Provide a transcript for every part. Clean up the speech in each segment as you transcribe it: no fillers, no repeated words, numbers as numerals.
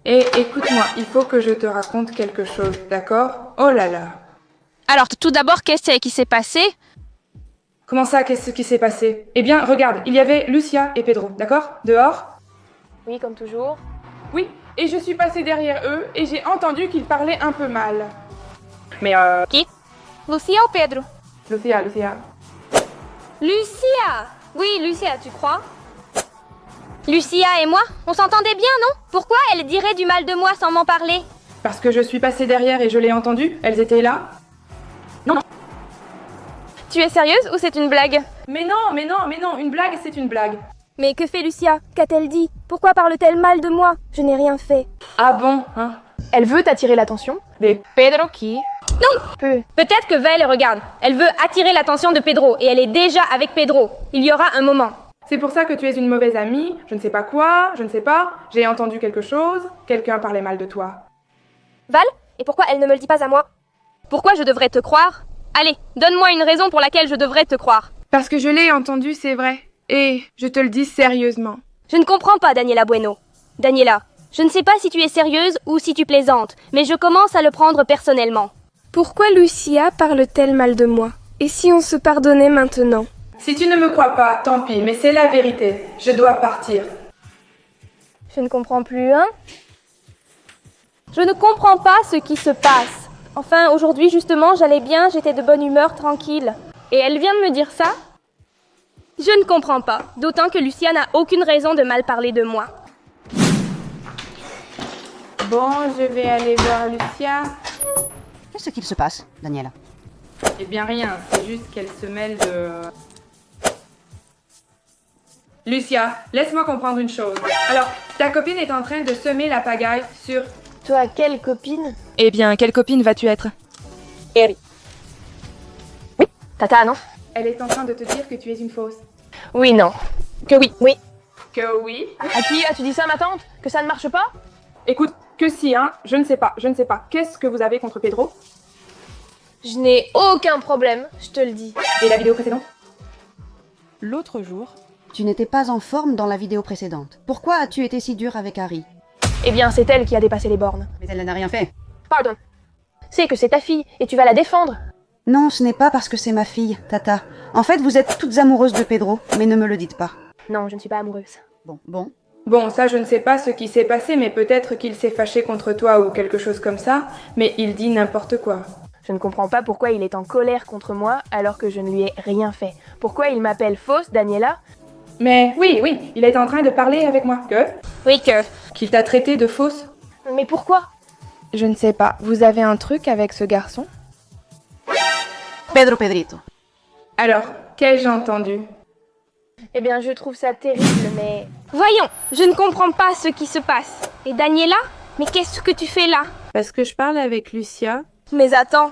Et écoute-moi, il faut que je te raconte quelque chose, d'accord? Oh là là. Alors, tout d'abord, qu'est-ce qui s'est passé? Comment ça, qu'est-ce qui s'est passé? Eh bien, regarde, il y avait Lucia et Pedro, d'accord? Dehors? Oui, comme toujours. Oui, et je suis passée derrière eux et j'ai entendu qu'ils parlaient un peu mal. Mais Qui? Lucia ou Pedro? Lucia. Lucia! Oui, Lucia, tu crois? Lucia et moi, on s'entendait bien, non? Pourquoi elle dirait du mal de moi sans m'en parler? Parce que je suis passée derrière et je l'ai entendu, elles étaient là. Non. Tu es sérieuse ou c'est une blague? Mais non, une blague, c'est une blague. Mais que fait Lucia? Qu'a-t-elle dit? Pourquoi parle-t-elle mal de moi? Je n'ai rien fait. Ah bon, hein? Elle veut t'attirer l'attention. Des Pedro qui? Non! Peut-être que Val, regarde, elle veut attirer l'attention de Pedro et elle est déjà avec Pedro. Il y aura un moment. C'est pour ça que tu es une mauvaise amie, je ne sais pas quoi, je ne sais pas, j'ai entendu quelque chose, quelqu'un parlait mal de toi. Val? Et pourquoi elle ne me le dit pas à moi? Pourquoi je devrais te croire? Allez, donne-moi une raison pour laquelle je devrais te croire. Parce que je l'ai entendu, c'est vrai. Et je te le dis sérieusement. Je ne comprends pas, Daniela Bueno. Daniela, je ne sais pas si tu es sérieuse ou si tu plaisantes, mais je commence à le prendre personnellement. Pourquoi Lucia parle-t-elle mal de moi? Et si on se pardonnait maintenant? Si tu ne me crois pas, tant pis, mais c'est la vérité. Je dois partir. Je ne comprends plus, hein? Je ne comprends pas ce qui se passe. Enfin, aujourd'hui, justement, j'allais bien, j'étais de bonne humeur, tranquille. Et elle vient de me dire ça? Je ne comprends pas, d'autant que Lucia n'a aucune raison de mal parler de moi. Bon, je vais aller voir Lucia. Qu'est-ce qu'il se passe, Daniela? Eh bien rien, c'est juste qu'elle se mêle de... Lucia, laisse-moi comprendre une chose. Alors, ta copine est en train de semer la pagaille sur... Toi, quelle copine? Eh bien, quelle copine vas-tu être? Eri. Oui, Tata, non? Elle est en train de te dire que tu es une fausse. Oui, non. Que oui, oui. Que oui? À qui as-tu dit ça, ma tante? Que ça ne marche pas? Écoute, que si, hein, je ne sais pas. Qu'est-ce que vous avez contre Pedro? Je n'ai aucun problème, je te le dis. Et la vidéo précédente? L'autre jour... Tu n'étais pas en forme dans la vidéo précédente. Pourquoi as-tu été si dur avec Harry? Eh bien, c'est elle qui a dépassé les bornes. Mais elle n'a rien fait. Pardon. C'est que c'est ta fille, et tu vas la défendre. Non, ce n'est pas parce que c'est ma fille, Tata. En fait, vous êtes toutes amoureuses de Pedro, mais ne me le dites pas. Non, je ne suis pas amoureuse. Bon. Bon, ça je ne sais pas ce qui s'est passé, mais peut-être qu'il s'est fâché contre toi ou quelque chose comme ça, mais il dit n'importe quoi. Je ne comprends pas pourquoi il est en colère contre moi alors que je ne lui ai rien fait. Pourquoi il m'appelle fausse, Daniela? Mais oui, il est en train de parler avec moi. Que? Oui, que... Qu'il t'a traité de fausse? Mais pourquoi? Je ne sais pas. Vous avez un truc avec ce garçon? Pedrito. Alors, qu'ai-je entendu? Eh bien, je trouve ça terrible, mais... Voyons, je ne comprends pas ce qui se passe. Et Daniela? Mais qu'est-ce que tu fais là? Parce que je parle avec Lucia. Mais attends.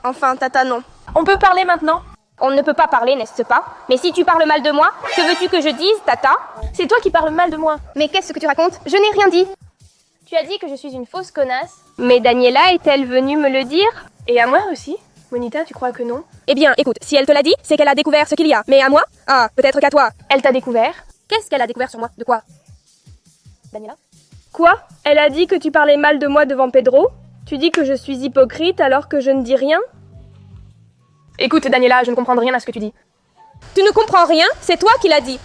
Enfin, Tata, non. On peut parler maintenant? On ne peut pas parler, n'est-ce pas? Mais si tu parles mal de moi, que veux-tu que je dise, Tata? C'est toi qui parles mal de moi. Mais qu'est-ce que tu racontes? Je n'ai rien dit. Tu as dit que je suis une fausse connasse. Mais Daniela est-elle venue me le dire? Et à moi aussi? Monita, tu crois que non? Eh bien, écoute, si elle te l'a dit, c'est qu'elle a découvert ce qu'il y a. Mais à moi? Ah, peut-être qu'à toi. Elle t'a découvert? Qu'est-ce qu'elle a découvert sur moi? De quoi? Daniela? Quoi? Elle a dit que tu parlais mal de moi devant Pedro? Tu dis que je suis hypocrite alors que je ne dis rien? Écoute, Daniela, je ne comprends rien à ce que tu dis. Tu ne comprends rien? C'est toi qui l'as dit.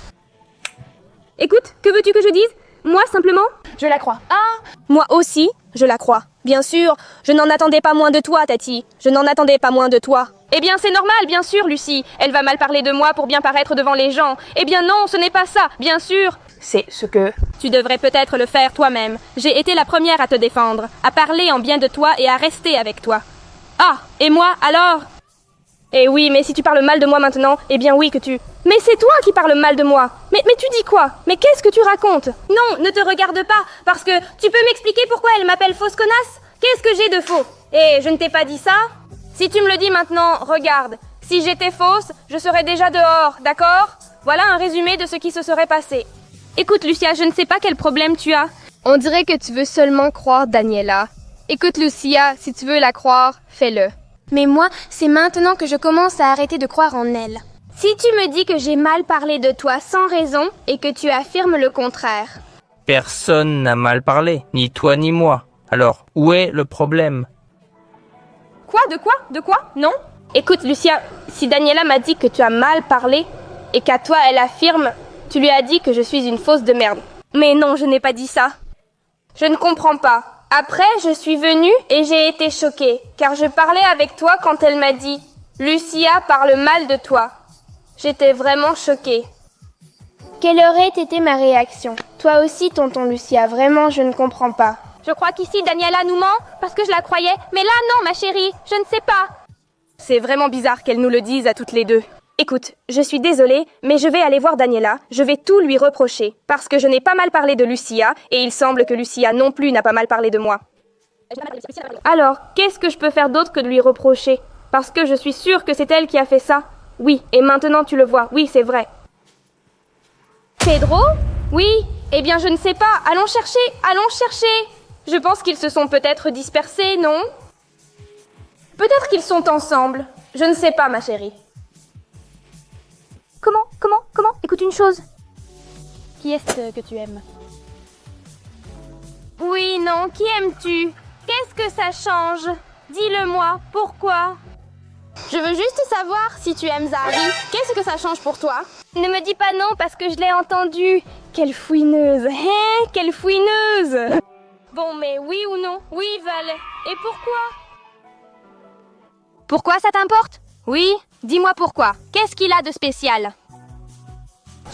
Écoute, que veux-tu que je dise? Moi, simplement? Je la crois. Ah! Moi aussi, je la crois. Bien sûr, je n'en attendais pas moins de toi, Tati. Je n'en attendais pas moins de toi. Eh bien, c'est normal, bien sûr, Lucie. Elle va mal parler de moi pour bien paraître devant les gens. Eh bien non, ce n'est pas ça, bien sûr. C'est ce que... Tu devrais peut-être le faire toi-même. J'ai été la première à te défendre, à parler en bien de toi et à rester avec toi. Ah, et moi, alors? Eh oui, mais si tu parles mal de moi maintenant, eh bien oui que tu... Mais c'est toi qui parles mal de moi. Mais tu dis quoi? Mais qu'est-ce que tu racontes? Non, ne te regarde pas, parce que tu peux m'expliquer pourquoi elle m'appelle fausse connasse? Qu'est-ce que j'ai de faux? Eh, je ne t'ai pas dit ça? Si tu me le dis maintenant, regarde. Si j'étais fausse, je serais déjà dehors, d'accord? Voilà un résumé de ce qui se serait passé. Écoute, Lucia, je ne sais pas quel problème tu as. On dirait que tu veux seulement croire Daniela. Écoute, Lucia, si tu veux la croire, fais-le. Mais moi, c'est maintenant que je commence à arrêter de croire en elle. Si tu me dis que j'ai mal parlé de toi sans raison et que tu affirmes le contraire, Personne n'a mal parlé, ni toi ni moi. Alors, où est le problème? Quoi? De quoi? Non? Écoute, Lucia, si Daniela m'a dit que tu as mal parlé, et qu'à toi elle affirme, tu lui as dit que je suis une fausse de merde. Mais non, je n'ai pas dit ça. Je ne comprends pas. Après, je suis venue et j'ai été choquée, car je parlais avec toi quand elle m'a dit « Lucia parle mal de toi ». J'étais vraiment choquée. Quelle aurait été ma réaction? Toi aussi, tonton Lucia, vraiment, je ne comprends pas. Je crois qu'ici, Daniela nous ment, parce que je la croyais. Mais là, non, ma chérie, je ne sais pas. C'est vraiment bizarre qu'elle nous le dise à toutes les deux. Écoute, je suis désolée, mais je vais aller voir Daniela, je vais tout lui reprocher, parce que je n'ai pas mal parlé de Lucia, et il semble que Lucia non plus n'a pas mal parlé de moi. Alors, qu'est-ce que je peux faire d'autre que de lui reprocher? Parce que je suis sûre que c'est elle qui a fait ça. Oui, et maintenant tu le vois, oui, c'est vrai. Pedro? Oui, eh bien je ne sais pas, allons chercher. Je pense qu'ils se sont peut-être dispersés, non? Peut-être qu'ils sont ensemble, je ne sais pas, ma chérie. Comment? Écoute une chose. Qui est-ce que tu aimes? Oui, non, qui aimes-tu? Qu'est-ce que ça change? Dis-le-moi, pourquoi? Je veux juste savoir si tu aimes Zari. Qu'est-ce que ça change pour toi? Ne me dis pas non parce que je l'ai entendu. Quelle fouineuse, hein? Quelle fouineuse! Bon, mais oui ou non? Oui, Val. Et pourquoi? Pourquoi ça t'importe? Oui, dis-moi pourquoi. Qu'est-ce qu'il a de spécial?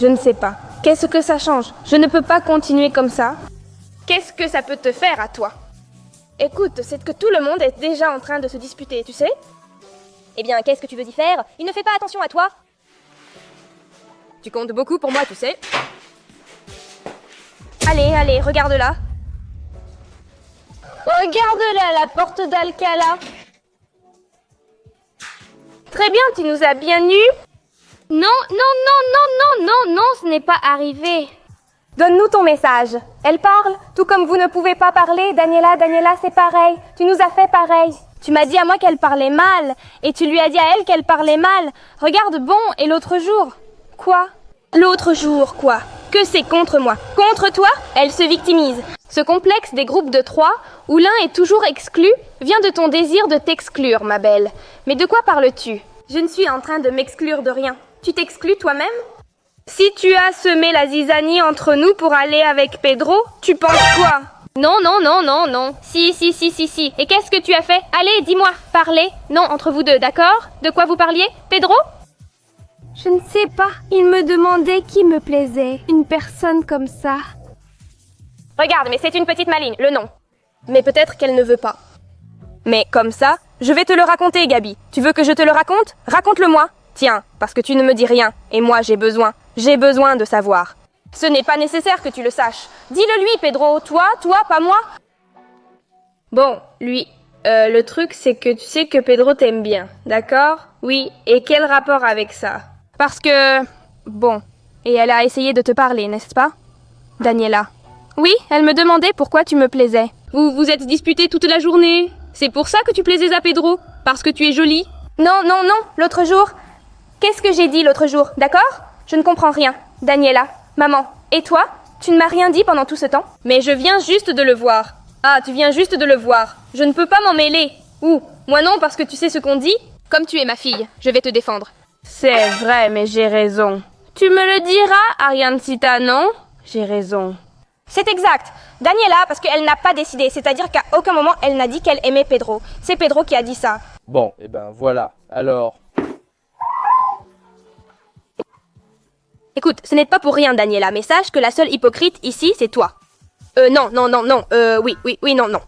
Je ne sais pas. Qu'est-ce que ça change? Je ne peux pas continuer comme ça. Qu'est-ce que ça peut te faire à toi? Écoute, c'est que tout le monde est déjà en train de se disputer, tu sais? Eh bien, qu'est-ce que tu veux y faire? Il ne fait pas attention à toi. Tu comptes beaucoup pour moi, tu sais. Allez, regarde-la. Regarde-la, la porte d'Alcala. Très bien, tu nous as bien eus. Non, ce n'est pas arrivé. Donne-nous ton message. Elle parle, tout comme vous ne pouvez pas parler. Daniela, c'est pareil. Tu nous as fait pareil. Tu m'as dit à moi qu'elle parlait mal, et tu lui as dit à elle qu'elle parlait mal. Regarde, bon, et l'autre jour? Quoi? L'autre jour, quoi? Que c'est contre moi? Contre toi? Elle se victimise. Ce complexe des groupes de 3, où l'un est toujours exclu, vient de ton désir de t'exclure, ma belle. Mais de quoi parles-tu? Je ne suis en train de m'exclure de rien. Tu t'exclus toi-même? Si tu as semé la zizanie entre nous pour aller avec Pedro, tu penses quoi? Non. Si. Et qu'est-ce que tu as fait? Allez, dis-moi, parlez. Non, entre vous deux, d'accord? De quoi vous parliez, Pedro? Je ne sais pas. Il me demandait qui me plaisait. Une personne comme ça. Regarde, mais c'est une petite maligne, le nom. Mais peut-être qu'elle ne veut pas. Mais comme ça, je vais te le raconter, Gabi. Tu veux que je te le raconte? Raconte-le-moi. Tiens, parce que tu ne me dis rien. Et moi, j'ai besoin de savoir. Ce n'est pas nécessaire que tu le saches. Dis-le lui, Pedro. Toi, pas moi. Bon, lui, le truc, c'est que tu sais que Pedro t'aime bien, d'accord? Oui, et quel rapport avec ça? Parce que... Bon, et elle a essayé de te parler, n'est-ce pas? Daniela. Oui, elle me demandait pourquoi tu me plaisais. Vous vous êtes disputés toute la journée. C'est pour ça que tu plaisais à Pedro? Parce que tu es jolie? Non, l'autre jour... Qu'est-ce que j'ai dit l'autre jour, d'accord? Je ne comprends rien. Daniela, maman, et toi? Tu ne m'as rien dit pendant tout ce temps? Mais je viens juste de le voir. Ah, tu viens juste de le voir. Je ne peux pas m'en mêler. Ou, moi non, parce que tu sais ce qu'on dit? Comme tu es ma fille, je vais te défendre. C'est vrai, mais j'ai raison. Tu me le diras, Ariane Sita, non? J'ai raison. C'est exact. Daniela, parce qu'elle n'a pas décidé, c'est-à-dire qu'à aucun moment elle n'a dit qu'elle aimait Pedro. C'est Pedro qui a dit ça. Bon, et ben voilà. Alors... Écoute, ce n'est pas pour rien, Daniela, mais sache que la seule hypocrite ici, c'est toi. Non, oui, non.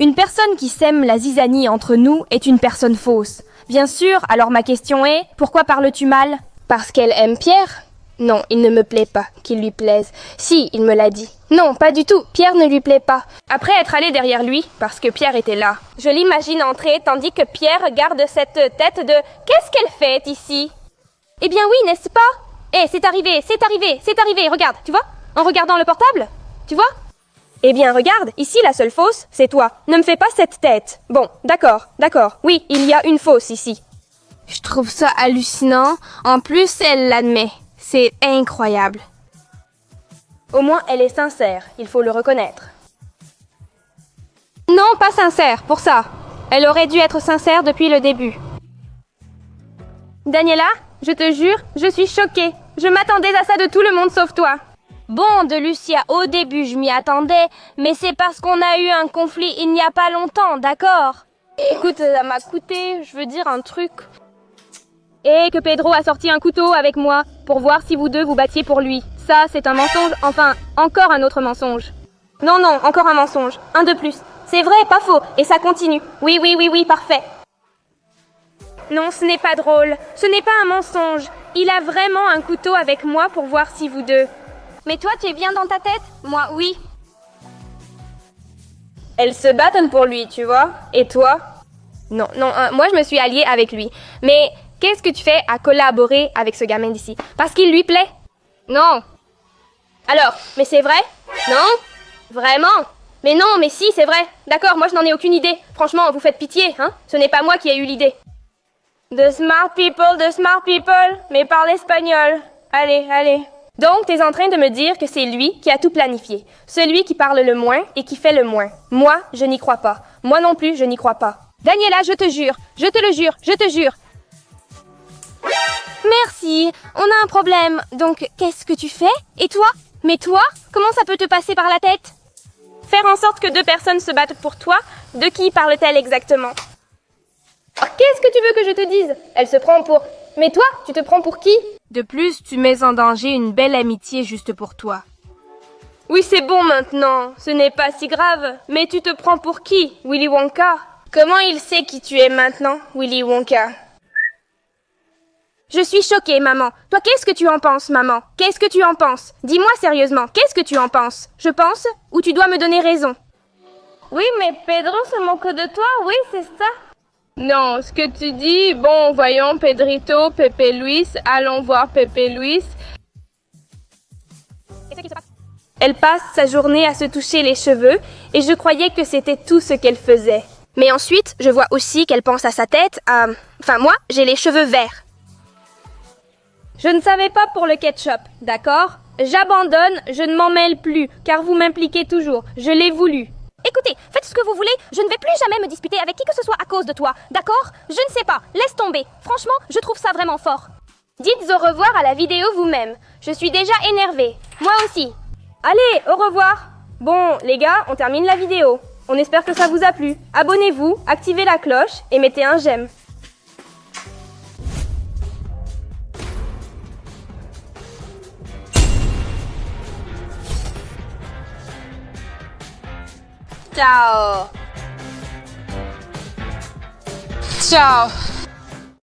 Une personne qui sème la zizanie entre nous est une personne fausse. Bien sûr, alors ma question est, pourquoi parles-tu mal? Parce qu'elle aime Pierre? Non, il ne me plaît pas qu'il lui plaise. Si, il me l'a dit. Non, pas du tout, Pierre ne lui plaît pas. Après être allé derrière lui, parce que Pierre était là, je l'imagine entrer tandis que Pierre garde cette tête de « Qu'est-ce qu'elle fait ici ?» Eh bien oui, n'est-ce pas? Eh, c'est arrivé, regarde, tu vois? En regardant le portable? Tu vois? Eh bien, regarde, ici, la seule fausse, c'est toi. Ne me fais pas cette tête. Bon, d'accord. Oui, il y a une fausse ici. Je trouve ça hallucinant. En plus, elle l'admet. C'est incroyable. Au moins, elle est sincère, il faut le reconnaître. Non, pas sincère, pour ça. Elle aurait dû être sincère depuis le début. Daniela, je te jure, je suis choquée. Je m'attendais à ça de tout le monde sauf toi. Bon, de Lucia, au début, je m'y attendais, mais c'est parce qu'on a eu un conflit il n'y a pas longtemps, d'accord? Écoute, ça m'a coûté, je veux dire un truc. Et que Pedro a sorti un couteau avec moi pour voir si vous deux vous battiez pour lui. Ça, c'est un mensonge, enfin, encore un autre mensonge. Non, non, encore un mensonge. Un de plus. C'est vrai, pas faux, et ça continue. Oui, oui, oui, oui, parfait. Non, ce n'est pas drôle. Ce n'est pas un mensonge. Il a vraiment un couteau avec moi pour voir si vous deux... Mais toi, tu es bien dans ta tête? Moi, oui. Elles se battent pour lui, tu vois. Et toi? Non, non, moi je me suis alliée avec lui. Mais qu'est-ce que tu fais à collaborer avec ce gamin d'ici? Parce qu'il lui plaît? Non. Alors, mais c'est vrai? Non? Vraiment? Mais non, mais si, c'est vrai. D'accord, moi je n'en ai aucune idée. Franchement, vous faites pitié, hein? Ce n'est pas moi qui ai eu l'idée. The smart people, mais parle espagnol. Allez, allez. Donc, t'es en train de me dire que c'est lui qui a tout planifié. Celui qui parle le moins et qui fait le moins. Moi, je n'y crois pas. Moi non plus, je n'y crois pas. Daniela, je te jure, je te le jure, je te jure. Merci, on a un problème. Donc, qu'est-ce que tu fais? Et toi? Mais toi, comment ça peut te passer par la tête? Faire en sorte que deux personnes se battent pour toi? De qui parle-t-elle exactement? Oh, qu'est-ce que tu veux que je te dise? Elle se prend pour... Mais toi, tu te prends pour qui? De plus, tu mets en danger une belle amitié juste pour toi. Oui, c'est bon maintenant. Ce n'est pas si grave. Mais tu te prends pour qui, Willy Wonka? Comment il sait qui tu es maintenant, Willy Wonka? Je suis choquée, maman. Toi, qu'est-ce que tu en penses, maman? Qu'est-ce que tu en penses? Dis-moi sérieusement, qu'est-ce que tu en penses? Je pense, ou tu dois me donner raison? Oui, mais Pedro se moque de toi, oui, c'est ça. Non, ce que tu dis, bon, voyons, Pedrito, Pepe Luis, allons voir Pepe Luis. Elle passe sa journée à se toucher les cheveux et je croyais que c'était tout ce qu'elle faisait. Mais ensuite, je vois aussi qu'elle pense à sa tête, à... Enfin, moi, j'ai les cheveux verts. Je ne savais pas pour le ketchup, d'accord? J'abandonne, je ne m'en mêle plus, car vous m'impliquez toujours. Je l'ai voulu. Écoutez, faites ce que vous voulez, je ne vais plus jamais me disputer avec qui que ce soit à cause de toi, d'accord? Je ne sais pas, laisse tomber. Franchement, je trouve ça vraiment fort. Dites au revoir à la vidéo vous-même. Je suis déjà énervée. Moi aussi. Allez, au revoir. Bon, les gars, on termine la vidéo. On espère que ça vous a plu. Abonnez-vous, activez la cloche et mettez un j'aime. Ciao. Ciao.